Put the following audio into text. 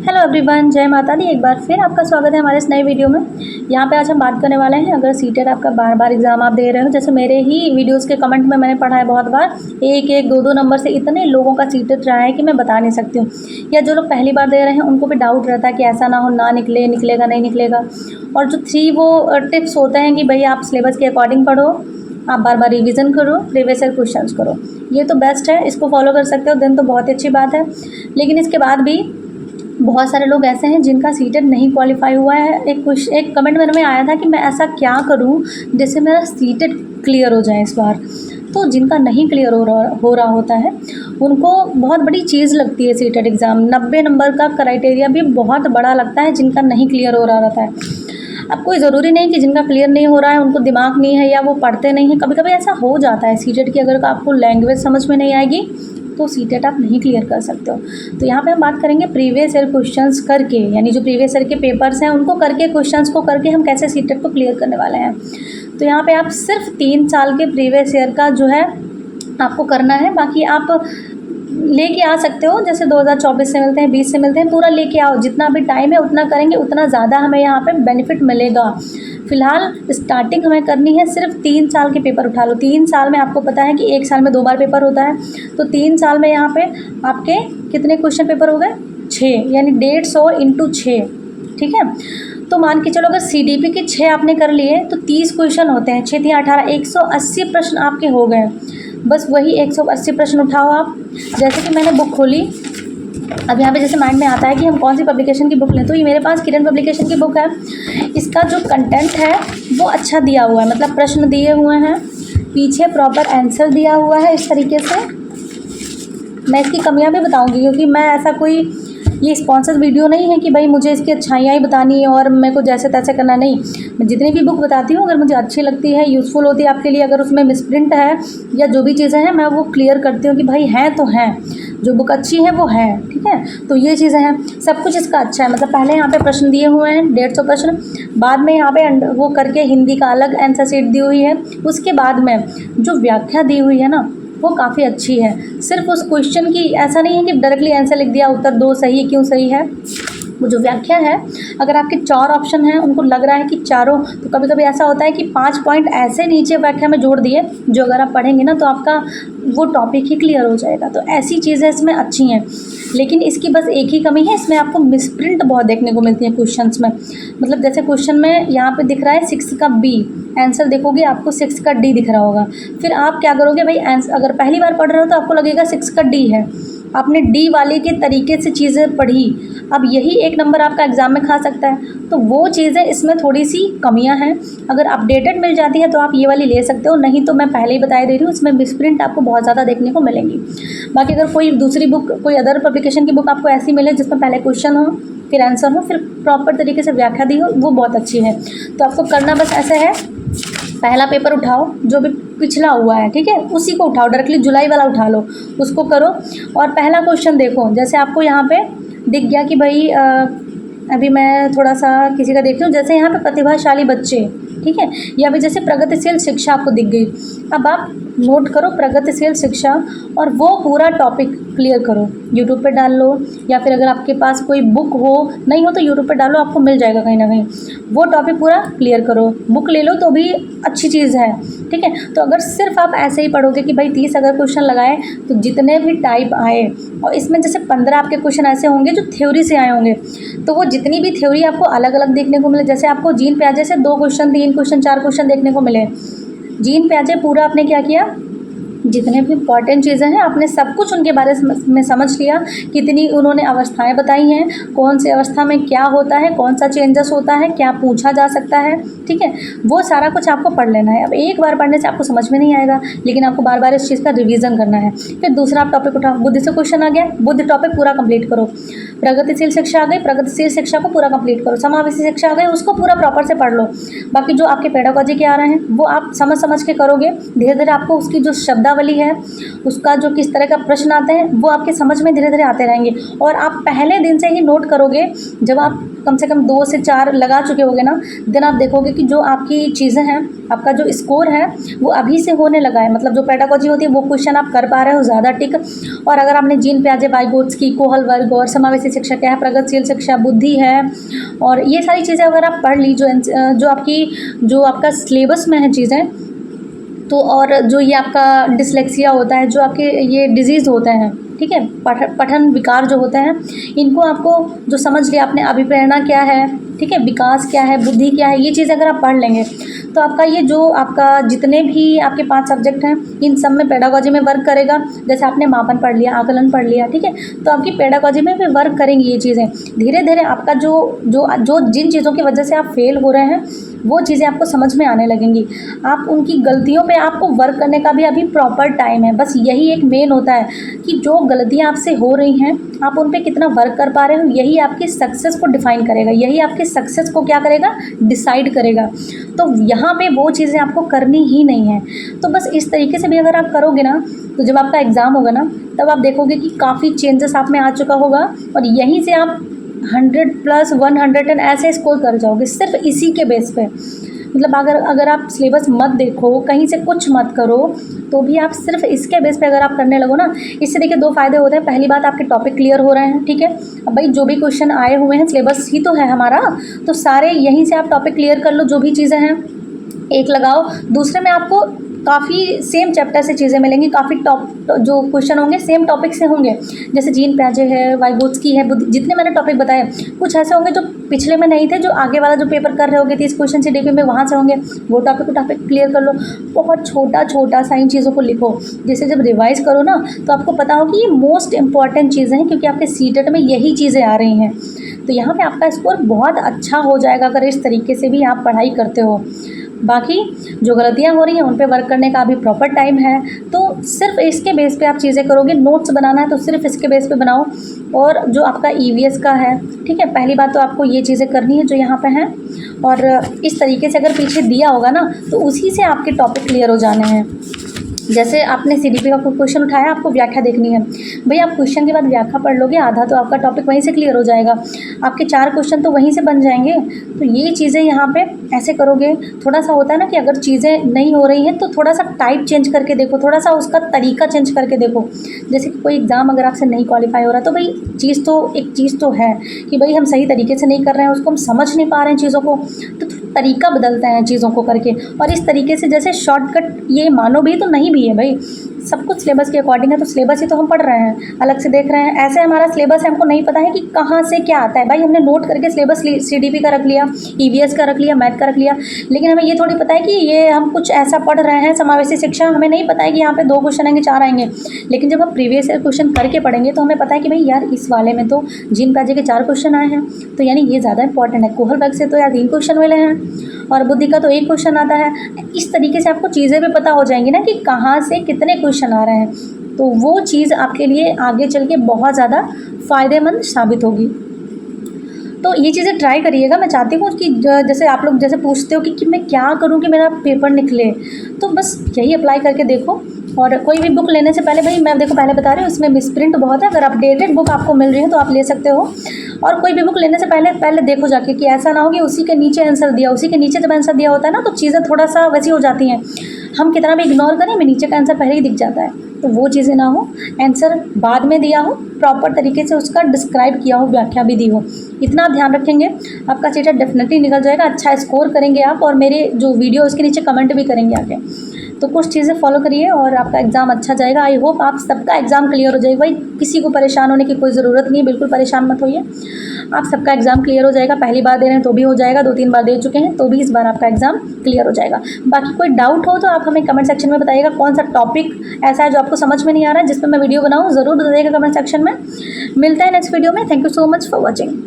Hello everyone, जय माता दी। एक बार फिर आपका स्वागत है हमारे इस नए वीडियो में। यहाँ पे आज हम बात करने वाले हैं, अगर सीटेट आपका बार बार एग्जाम आप दे रहे हो, जैसे मेरे ही वीडियोस के कमेंट में मैंने पढ़ा है बहुत बार, एक एक दो दो नंबर से इतने लोगों का सीटेट रहा है कि मैं बता नहीं सकती हूँ। या जो लोग पहली बार दे रहे हैं उनको भी डाउट रहता है कि ऐसा ना हो ना निकले, निकलेगा नहीं निकलेगा। और जो 3 वो टिप्स होते हैं कि भाई आप सिलेबस के अकॉर्डिंग पढ़ो, आप बार बार रिवीजन करो, प्रीवियस ईयर क्वेश्चंस करो, ये तो बेस्ट है। इसको फॉलो कर सकते हो देन तो बहुत ही अच्छी बात है। लेकिन इसके बाद भी बहुत सारे लोग ऐसे हैं जिनका सीटेट नहीं क्वालिफाई हुआ है। एक कमेंट मेरे में आया था कि मैं ऐसा क्या करूं जिससे मेरा सीटेट क्लियर हो जाए इस बार। तो जिनका नहीं क्लियर हो रहा होता है उनको बहुत बड़ी चीज़ लगती है सीटेट एग्ज़ाम। 90 नंबर का क्राइटेरिया भी बहुत बड़ा लगता है जिनका नहीं क्लियर हो रहा रहता है। अब कोई ज़रूरी नहीं कि जिनका क्लियर नहीं हो रहा है उनको दिमाग नहीं है या वो पढ़ते नहीं हैं। कभी कभी ऐसा हो जाता है सीटेट की, अगर आपको लैंग्वेज समझ में नहीं आएगी तो सीटेट आप नहीं क्लियर कर सकते हो। तो यहाँ पे हम बात करेंगे प्रीवियस ईयर क्वेश्चंस करके, यानी जो प्रीवियस ईयर के पेपर्स हैं उनको करके, क्वेश्चंस को करके हम कैसे सीटेट को क्लियर करने वाले हैं। तो यहाँ पे आप सिर्फ 3 साल के प्रीवियस ईयर का जो है आपको करना है। बाकी आप लेके आ सकते हो, जैसे 2024 से मिलते हैं, 20 से मिलते हैं, पूरा लेके आओ। जितना भी टाइम है उतना करेंगे उतना ज़्यादा हमें यहाँ पे बेनिफिट मिलेगा। फ़िलहाल स्टार्टिंग हमें करनी है, सिर्फ 3 साल के पेपर उठा लो। 3 साल में आपको पता है कि 1 साल में 2 बार पेपर होता है, तो 3 साल में यहाँ पे आपके कितने क्वेश्चन पेपर हो गए? 6, यानी 150 इंटू 6, ठीक है। तो मान के चलो अगर सीडीपी के 6 आपने कर लिए तो 30 क्वेश्चन होते हैं, 6 × 18, 180 प्रश्न आपके हो गए। बस वही 180 प्रश्न उठाओ आप। जैसे कि मैंने बुक खोली, अब यहाँ पे जैसे माइंड में आता है कि हम कौन सी पब्लिकेशन की बुक लें, तो ये मेरे पास किरण पब्लिकेशन की बुक है। इसका जो कंटेंट है वो अच्छा दिया हुआ है, मतलब प्रश्न दिए हुए हैं, पीछे प्रॉपर आंसर दिया हुआ है। इस तरीके से मैं इसकी कमियां भी बताऊंगी, क्योंकि मैं ऐसा कोई ये स्पॉन्सर्ड वीडियो नहीं है कि भाई मुझे इसकी अच्छाइयाँ ही बतानी है और मेरे को जैसे तैसे करना। नहीं, मैं जितनी भी बुक बताती हूँ अगर मुझे अच्छी लगती है, यूज़फुल होती है आपके लिए, अगर उसमें मिसप्रिंट है या जो भी चीज़ें हैं मैं वो क्लियर करती हूँ कि भाई हैं तो हैं, जो बुक अच्छी है वो है, ठीक है। तो ये चीज़ें हैं, सब कुछ इसका अच्छा है। मतलब पहले यहाँ पे प्रश्न दिए हुए हैं 150 प्रश्न, बाद में यहाँ पे वो करके हिंदी का अलग आंसर शीट दी हुई है, उसके बाद में जो व्याख्या दी हुई है ना वो काफ़ी अच्छी है। सिर्फ उस क्वेश्चन की ऐसा नहीं है कि डायरेक्टली आंसर लिख दिया, उत्तर 2 सही है, क्यों सही है। वो जो व्याख्या है, अगर आपके 4 ऑप्शन हैं, उनको लग रहा है कि चारों, तो कभी कभी ऐसा होता है कि 5 पॉइंट ऐसे नीचे व्याख्या में जोड़ दिए जो अगर आप पढ़ेंगे ना तो आपका वो टॉपिक ही क्लियर हो जाएगा। तो ऐसी चीज़ें इसमें अच्छी हैं। लेकिन इसकी बस एक ही कमी है, इसमें आपको मिसप्रिंट बहुत देखने को मिलती है क्वेश्चंस में। मतलब जैसे क्वेश्चन में यहाँ पे दिख रहा है 6 का बी, आंसर देखोगे आपको 6 का डी दिख रहा होगा। फिर आप क्या करोगे भाई, आंसर अगर पहली बार पढ़ रहे हो तो आपको लगेगा 6 का डी है, आपने डी वाले के तरीके से चीज़ें पढ़ी। अब यही 1 नंबर आपका एग्ज़ाम में खा सकता है। तो वो चीज़ें इसमें थोड़ी सी कमियां हैं। अगर अपडेटेड मिल जाती है तो आप ये वाली ले सकते हो, नहीं तो मैं पहले ही बता दे रही हूँ, इसमें मिसप्रिंट आपको बहुत ज़्यादा देखने को मिलेंगी। बाकी अगर कोई दूसरी बुक, कोई अदर पब्लिकेशन की बुक आपको ऐसी मिले जिसमें पहले क्वेश्चन हो, फिर आंसर हो, फिर प्रॉपर तरीके से व्याख्या दी हो, वो बहुत अच्छी है। तो आपको करना बस ऐसा है, पहला पेपर उठाओ जो भी पिछला हुआ है, ठीक है, उसी को उठाओ, डायरेक्टली जुलाई वाला उठा लो, उसको करो। और पहला क्वेश्चन देखो, जैसे आपको यहाँ पे दिख गया कि भाई अभी मैं थोड़ा सा किसी का देखती हूँ, जैसे यहाँ पे प्रतिभाशाली बच्चे, ठीक है, या फिर जैसे प्रगतिशील शिक्षा आपको दिख गई। अब आप नोट करो प्रगतिशील शिक्षा और वो पूरा टॉपिक क्लियर करो, यूट्यूब पे डाल लो, या फिर अगर आपके पास कोई बुक हो, नहीं हो तो यूट्यूब पे डालो, आपको मिल जाएगा कहीं ना कहीं। वो टॉपिक पूरा क्लियर करो, बुक ले लो तो भी अच्छी चीज़ है, ठीक है। तो अगर सिर्फ आप ऐसे ही पढ़ोगे कि भाई 30 अगर क्वेश्चन लगाए तो जितने भी टाइप आए, और इसमें जैसे 15 आपके क्वेश्चन ऐसे होंगे जो थ्योरी से आए होंगे, तो वो जितनी भी थ्योरी आपको अलग अलग देखने को मिले, जैसे आपको जीन प्याजे से 2 क्वेश्चन, 3 क्वेश्चन, 4 क्वेश्चन देखने को मिले। जीन प्याजे पूरा आपने क्या किया, जितने भी इंपॉर्टेंट चीज़ें हैं आपने सब कुछ उनके बारे में समझ लिया, कितनी उन्होंने अवस्थाएं बताई हैं, कौन सी अवस्था में क्या होता है, कौन सा चेंजेस होता है, क्या पूछा जा सकता है, ठीक है। वो सारा कुछ आपको पढ़ लेना है। अब एक बार पढ़ने से आपको समझ में नहीं आएगा, लेकिन आपको बार बार इस चीज़ का रिवीजन करना है। फिर दूसरा आप टॉपिक उठाओ, बुद्धि से क्वेश्चन आ गया, बुद्धि टॉपिक पूरा कंप्लीट करो। प्रगतिशील शिक्षा आ गई, प्रगतिशील शिक्षा को पूरा कंप्लीट करो। समावेशी शिक्षा आ गई, उसको पूरा प्रॉपर से पढ़ लो। बाकी जो आपके पेडागॉजी के आ रहे हैं वो आप समझ समझ के करोगे, धीरे धीरे आपको उसकी जो शब्द शब्दावली है, उसका जो किस तरह का प्रश्न आते हैं वो आपके समझ में धीरे धीरे आते रहेंगे। और आप पहले दिन से ही नोट करोगे, जब आप कम से कम 2 से 4 लगा चुके होगे ना, देन आप देखोगे कि जो आपकी चीज़ें हैं, आपका जो स्कोर है वो अभी से होने लगा है। मतलब जो पेडागोजी होती है वो क्वेश्चन आप कर पा रहे हो ज़्यादा टिक। और अगर आपने जीन पियाजे, वाइगोत्स्की, कोहल वर्ग और समावेशी शिक्षा क्या है, प्रगतिशील शिक्षा, बुद्धि है, और ये सारी चीज़ें अगर आप पढ़ ली, जो आपका सिलेबस में है चीज़ें, तो और जो ये आपका डिसलेक्सिया होता है, जो आपके ये डिजीज़ होते हैं, ठीक है, पठन विकार जो होते हैं, इनको आपको जो समझ लिया आपने, अभिप्रेरणा क्या है, ठीक है, विकास क्या है, बुद्धि क्या है, ये चीज़ अगर आप पढ़ लेंगे तो आपका ये जो आपका जितने भी आपके 5 सब्जेक्ट हैं, इन सब में पेडागोजी में वर्क करेगा। जैसे आपने मापन पढ़ लिया, आकलन पढ़ लिया, ठीक है, तो आपकी पेडागोजी में भी वर्क करेंगी ये चीज़ें। धीरे धीरे आपका जो जिन चीज़ों की वजह से आप फेल हो रहे हैं वो चीज़ें आपको समझ में आने लगेंगी। आप उनकी गलतियों पे आपको वर्क करने का भी अभी प्रॉपर टाइम है। बस यही एक मेन होता है कि जो गलतियाँ आपसे हो रही हैं आप उन पे कितना वर्क कर पा रहे हो, यही आपकी सक्सेस को डिफ़ाइन करेगा, यही आपकी सक्सेस को क्या करेगा, डिसाइड करेगा। तो यहाँ पे वो चीज़ें आपको करनी ही नहीं है। तो बस इस तरीके से भी अगर आप करोगे ना, तो जब आपका एग्ज़ाम होगा ना, तब आप देखोगे कि काफ़ी चेंजेस आप में आ चुका होगा और यहीं से आप 100+ 110 ऐसे स्कोर कर जाओगे सिर्फ इसी के बेस पे। मतलब अगर आप सिलेबस मत देखो, कहीं से कुछ मत करो, तो भी आप सिर्फ इसके बेस पे अगर आप करने लगो ना, इससे देखिए 2 फ़ायदे होते हैं। पहली बात, आपके टॉपिक क्लियर हो रहे हैं, ठीक है। अब भाई जो भी क्वेश्चन आए हुए हैं, सिलेबस ही तो है हमारा, तो सारे यहीं से आप टॉपिक क्लियर कर लो, जो भी चीज़ें हैं एक लगाओ। दूसरे में आपको काफ़ी सेम चैप्टर से चीज़ें मिलेंगी, काफ़ी जो क्वेश्चन होंगे सेम टॉपिक से होंगे। जैसे जीन पियाजे है, वाइगोत्स्की है, जितने मैंने टॉपिक बताए, कुछ ऐसे होंगे जो पिछले में नहीं थे, जो आगे वाला जो पेपर कर रहे होगे 30 क्वेश्चन CDP में, वहाँ से होंगे। वो टॉपिक क्लियर कर लो। बहुत छोटा सा इन चीज़ों को लिखो, जैसे जब रिवाइज़ करो ना तो आपको पता हो कि ये मोस्ट इंपॉर्टेंट चीज़ें हैं, क्योंकि आपके सीटेट में यही चीज़ें आ रही हैं। तो यहाँ पे आपका स्कोर बहुत अच्छा हो जाएगा अगर इस तरीके से भी आप पढ़ाई करते हो। बाकी जो गलतियाँ हो रही हैं उन पे वर्क करने का अभी प्रॉपर टाइम है, तो सिर्फ इसके बेस पे आप चीज़ें करोगे। नोट्स बनाना है तो सिर्फ इसके बेस पे बनाओ। और जो आपका EVS का है, ठीक है, पहली बात तो आपको ये चीज़ें करनी है जो यहाँ पे हैं, और इस तरीके से अगर पीछे दिया होगा ना तो उसी से आपके टॉपिक क्लियर हो जाने हैं। जैसे आपने CDP का कोई क्वेश्चन उठाया, आपको व्याख्या देखनी है, भाई आप क्वेश्चन के बाद व्याख्या पढ़ लोगे, आधा तो आपका टॉपिक वहीं से क्लियर हो जाएगा, आपके 4 क्वेश्चन तो वहीं से बन जाएंगे। तो ये चीज़ें यहाँ पे ऐसे करोगे। थोड़ा सा होता है ना कि अगर चीज़ें नहीं हो रही हैं तो थोड़ा सा टाइप चेंज करके देखो, थोड़ा सा उसका तरीका चेंज करके देखो। जैसे कि कोई एग्ज़ाम अगर आपसे नहीं क्वालिफाई हो रहा, तो भाई एक चीज़ तो है कि भाई हम सही तरीके से नहीं कर रहे हैं, उसको हम समझ नहीं पा रहे हैं चीज़ों को, तो तरीका बदलते हैं चीज़ों को करके। और इस तरीके से जैसे शॉर्टकट ये मानो भी तो नहीं भी है भाई, सब कुछ सिलेबस के अकॉर्डिंग है, तो सिलेबस ही तो हम पढ़ रहे हैं, अलग से देख रहे हैं। ऐसे हमारा सिलेबस है, हमको नहीं पता है कि कहाँ से क्या आता है। भाई हमने नोट करके सिलेबस CDP का रख लिया, EVS का रख लिया, मैथ का रख लिया, लेकिन हमें ये थोड़ी पता है कि ये हम कुछ ऐसा पढ़ रहे हैं समावेशी शिक्षा, हमें नहीं पता है कि यहाँ पे 2 क्वेश्चन आएंगे, 4 आएंगे। लेकिन जब हम प्रीवियस ईयर क्वेश्चन करके पढ़ेंगे तो हमें पता है कि भाई यार इस वाले में तो जीन पियाजे के 4 क्वेश्चन आए हैं, तो यानी ये ज़्यादा इंपॉर्टेंट है। कोहल वर्ग से तो यार 3 क्वेश्चन मिले हैं और बुद्धि का तो 1 क्वेश्चन आता है। इस तरीके से आपको चीज़ें भी पता हो जाएंगी ना कि कहाँ से कितने क्वेश्चन आ रहे हैं, तो वो चीज़ आपके लिए आगे चल के बहुत ज़्यादा फ़ायदेमंद साबित होगी। तो ये चीज़ें ट्राई करिएगा। मैं चाहती हूँ कि जैसे आप लोग जैसे पूछते हो कि मैं क्या करूँ कि मेरा पेपर निकले, तो बस यही अप्लाई करके देखो। और कोई भी बुक लेने से पहले, भाई मैं देखो पहले बता रही हूँ, इसमें मिसप्रिंट बहुत है, अगर अपडेटेड बुक आपको मिल रही है तो आप ले सकते हो। और कोई भी बुक लेने से पहले देखो जाके कि ऐसा ना हो कि उसी के नीचे आंसर दिया, उसी के नीचे जब आंसर दिया होता है ना तो चीज़ें थोड़ा सा वैसी हो जाती हैं, हम कितना भी इग्नोर करें हमें नीचे का आंसर पहले ही दिख जाता है। तो वो चीज़ें ना हो, आंसर बाद में दिया हो, प्रॉपर तरीके से उसका डिस्क्राइब किया हो, व्याख्या भी दी हो, इतना आप ध्यान रखेंगे, आपका सीटेट डेफिनेटली निकल जाएगा। अच्छा स्कोर करेंगे आप, और मेरे जो वीडियो उसके नीचे कमेंट भी करेंगे आके। तो कुछ चीज़ें फॉलो करिए और आपका एग्ज़ाम अच्छा जाएगा। आई होप आप सबका एग्ज़ाम क्लियर हो जाएगा। भाई किसी को परेशान होने की कोई ज़रूरत नहीं है, बिल्कुल परेशान मत होइए, आप सबका एग्ज़ाम क्लियर हो जाएगा। पहली बार दे रहे हैं तो भी हो जाएगा, 2-3 बार दे चुके हैं तो भी इस बार आपका एग्ज़ाम क्लियर हो जाएगा। बाकी कोई डाउट हो तो आप हमें कमेंट सेक्शन में बताइएगा, कौन सा टॉपिक ऐसा है जो आपको समझ में नहीं आ रहा है जिस पर मैं वीडियो बनाऊँ, ज़रूर बताइएगा कमेंट सेक्शन में। मिलता है नेक्स्ट वीडियो में। Thank you so much for watching.